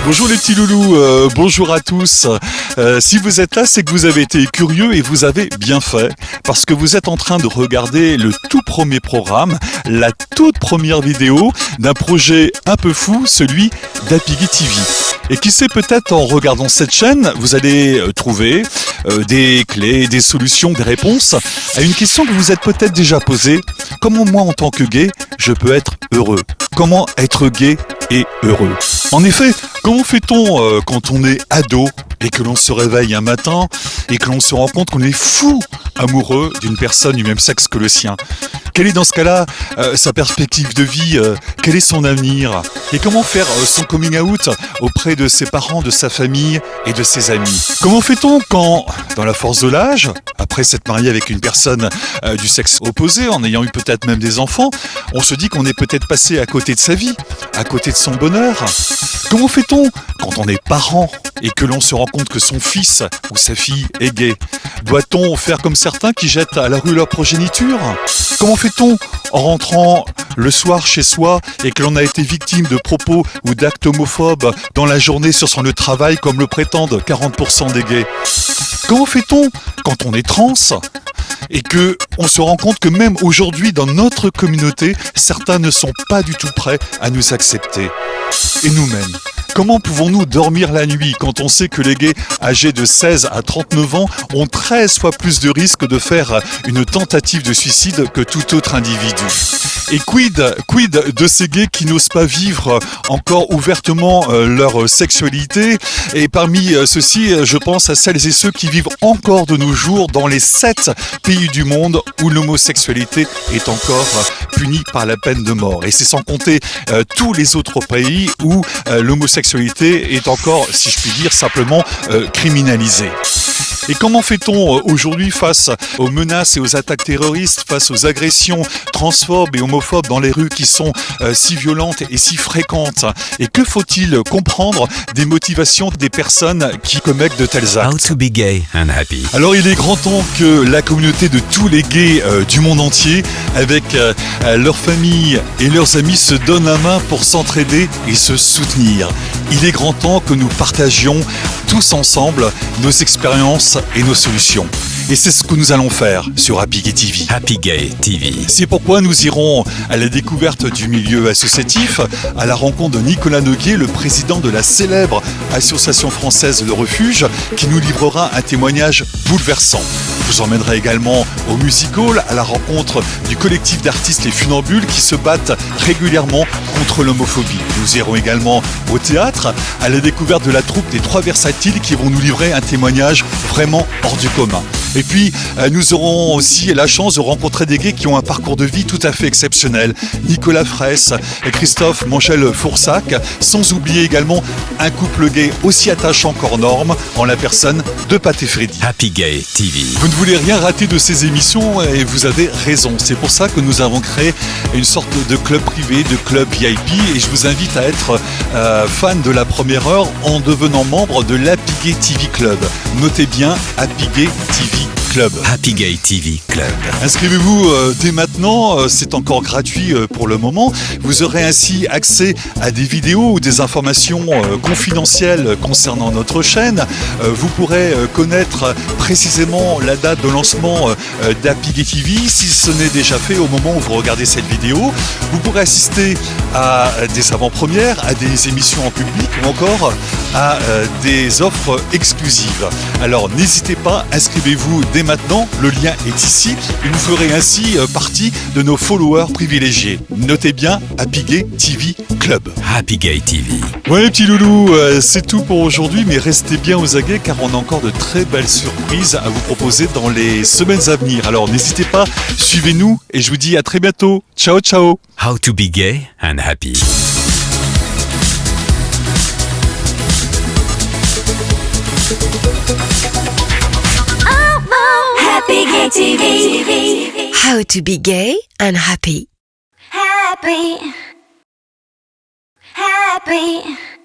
Bonjour les petits loulous, bonjour à tous. Si vous êtes là, c'est que vous avez été curieux et vous avez bien fait. Parce que vous êtes en train de regarder le tout premier programme, la toute première vidéo d'un projet un peu fou, celui d'Happy TV. Et qui sait, peut-être en regardant cette chaîne, vous allez trouver des clés, des solutions, des réponses à une question que vous êtes peut-être déjà posée. Comment moi, en tant que gay, je peux être heureux? Comment être gay et heureux? En effet, comment fait-on quand on est ado et que l'on se réveille un matin et que l'on se rend compte qu'on est fou amoureux d'une personne du même sexe que le sien? Quelle est dans ce cas-là sa perspective de vie? Quel est son avenir? Et comment faire son coming out auprès de ses parents, de sa famille et de ses amis? Comment fait-on quand, dans la force de l'âge, après s'être marié avec une personne du sexe opposé, en ayant eu peut-être même des enfants, on se dit qu'on est peut-être passé à côté de sa vie, à côté de son bonheur? Comment fait-on quand on est parent et que l'on se rend compte que son fils ou sa fille est gay? Doit-on faire comme certains qui jettent à la rue leur progéniture? Comment fait-on en rentrant le soir chez soi et que l'on a été victime de propos ou d'actes homophobes dans la journée sur son lieu de travail comme le prétendent 40% des gays? Comment fait-on quand on est trans et que on se rend compte que même aujourd'hui dans notre communauté, certains ne sont pas du tout prêts à nous accepter? Et nous-mêmes, comment pouvons-nous dormir la nuit quand on sait que les gays âgés de 16 à 39 ans ont 13 fois plus de risques de faire une tentative de suicide que tout autre individu? Et quid de ces gays qui n'osent pas vivre encore ouvertement leur sexualité? Et parmi ceux-ci, je pense à celles et ceux qui vivent encore de nos jours dans les 7 pays du monde où l'homosexualité est encore punie par la peine de mort. Et c'est sans compter tous les autres pays où l'homosexualité est encore, si je puis dire, simplement criminalisée. Et comment fait-on aujourd'hui face aux menaces et aux attaques terroristes, face aux agressions transphobes et homophobes dans les rues qui sont si violentes et si fréquentes? Et que faut-il comprendre des motivations des personnes qui commettent de tels actes? How to be gay and happy. Alors il est grand temps que la communauté de tous les gays du monde entier, avec leurs familles et leurs amis, se donnent la main pour s'entraider et se soutenir. Il est grand temps que nous partagions tous ensemble nos expériences et nos solutions. Et c'est ce que nous allons faire sur Happy Gay TV. Happy Gay TV. C'est pourquoi nous irons à la découverte du milieu associatif, à la rencontre de Nicolas Noguet, le président de la célèbre association française Le Refuge, qui nous livrera un témoignage bouleversant. Je vous emmènerai également au Music Hall, à la rencontre du collectif d'artistes Les Funambules qui se battent régulièrement contre l'homophobie. Nous irons également au théâtre, à la découverte de la troupe des Trois Versatiles qui vont nous livrer un témoignage vraiment hors du commun. Et puis, nous aurons aussi la chance de rencontrer des gays qui ont un parcours de vie tout à fait exceptionnel. Nicolas Fraisse et Christophe Monchel-Foursac, sans oublier également un couple gay aussi attachant qu'hors norme, en la personne de Pat et Freddy. Happy Gay TV. Vous ne voulez rien rater de ces émissions et vous avez raison. C'est pour ça que nous avons créé une sorte de club privé, de club VIP, et je vous invite à être fan de la première heure en devenant membre de l'Happy Gay TV Club. Notez bien Happy Gay TV Club. Happy Gay TV Club. Inscrivez-vous dès maintenant, c'est encore gratuit pour le moment. Vous aurez ainsi accès à des vidéos ou des informations confidentielles concernant notre chaîne. Vous pourrez connaître précisément la date de lancement d'Happy Gay TV, si ce n'est déjà fait au moment où vous regardez cette vidéo. Vous pourrez assister à des avant-premières, à des émissions en public ou encore à des offres exclusives. Alors n'hésitez pas, inscrivez-vous dès maintenant, le lien est ici et vous ferez ainsi partie de nos followers privilégiés. Notez bien Happy Gay TV Club. Happy Gay TV. Ouais les petits loulous, c'est tout pour aujourd'hui, mais restez bien aux aguets car on a encore de très belles surprises à vous proposer dans les semaines à venir. Alors n'hésitez pas, suivez-nous et je vous dis à très bientôt. Ciao ciao. How to be gay and happy. Happy Gay TV. How to be gay and happy. Happy. Happy.